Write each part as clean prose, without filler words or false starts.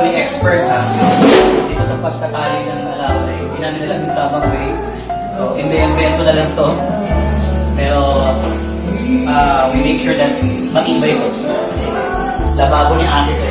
kami expert ha. Dito sa pagtatali ng alawa, hindi namin alam yung tamang way. So, invento na lang to. Pero, we make sure that matibay ko. Kasi, lababo ni ate ko.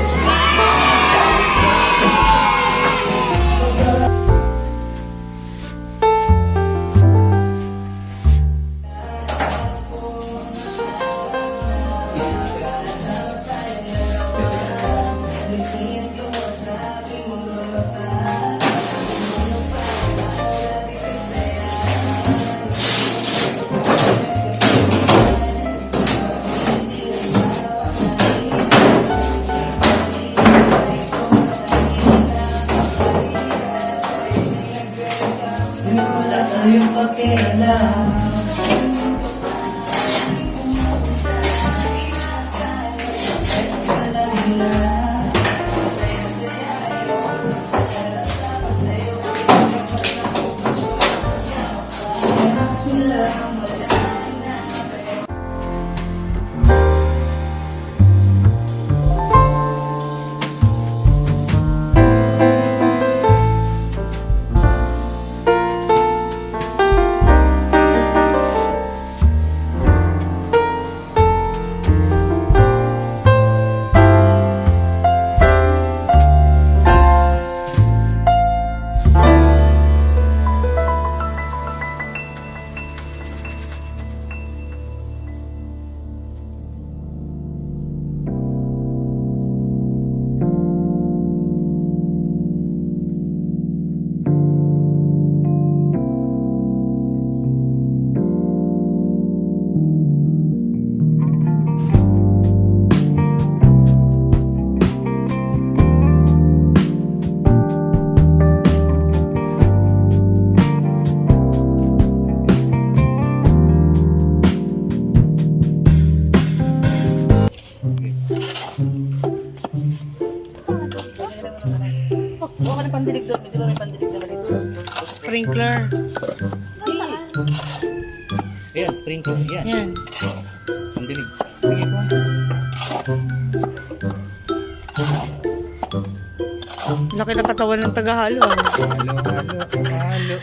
Yung pakialam Sprinkler. Ayan, sprinkler. Yan. Yan. Ang dinig. Sige po. Laki ng katawan ng tagahalo. Halo.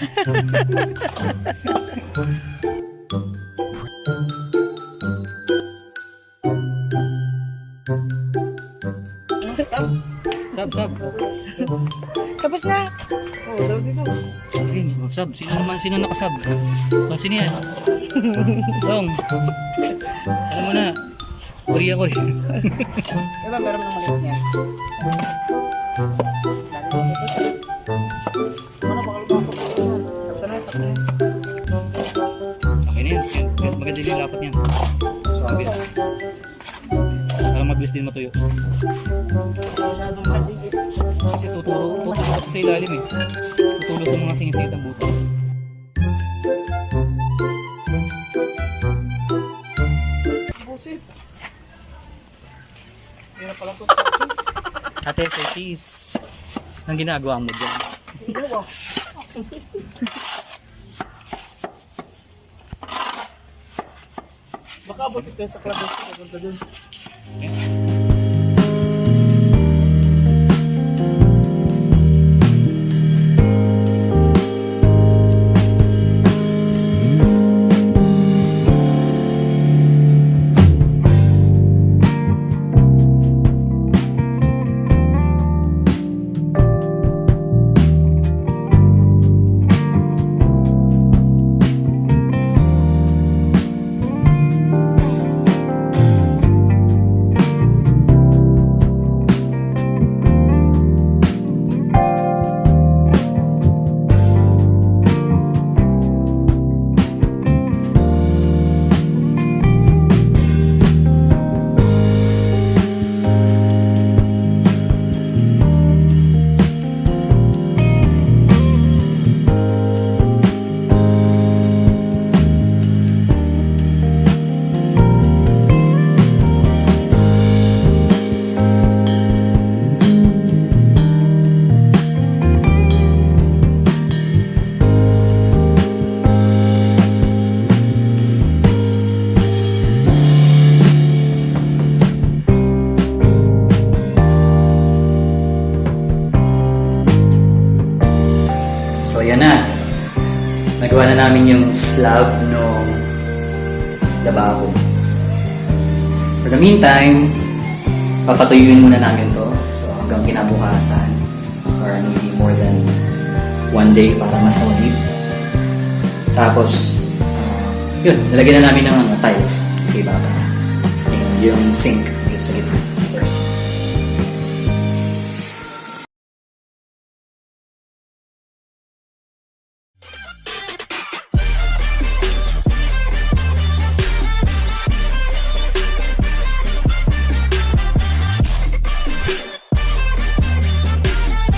Sab. Tapos na. Ayun, sab. Sino nakasab? Oh, sino yan? Tong. Alam mo na. Korea. Diba meron ng maliit niya? Okay na yun. Maganda yung lapat niyan. Swabe. Para mabilis din matuyo. Kasi tuturo kasi sa ilalim eh. Tutulog sa mga singit-singit ang buto. Busit. Hirap pala to. Ate, say cheese. Ang ginagawa mo dyan? Ginawa. Baka abot ito sa klabos ko papunta dun. So, ayan na. Nagawa na namin yung slab ng lababo. For the meantime, papatuyuin muna namin to. So, hanggang kinabukasan or maybe more than 1 day para mas solid. Tapos, yun, nilagyan na namin ng tiles sa ibaba. Yung sink dito sa gitna first.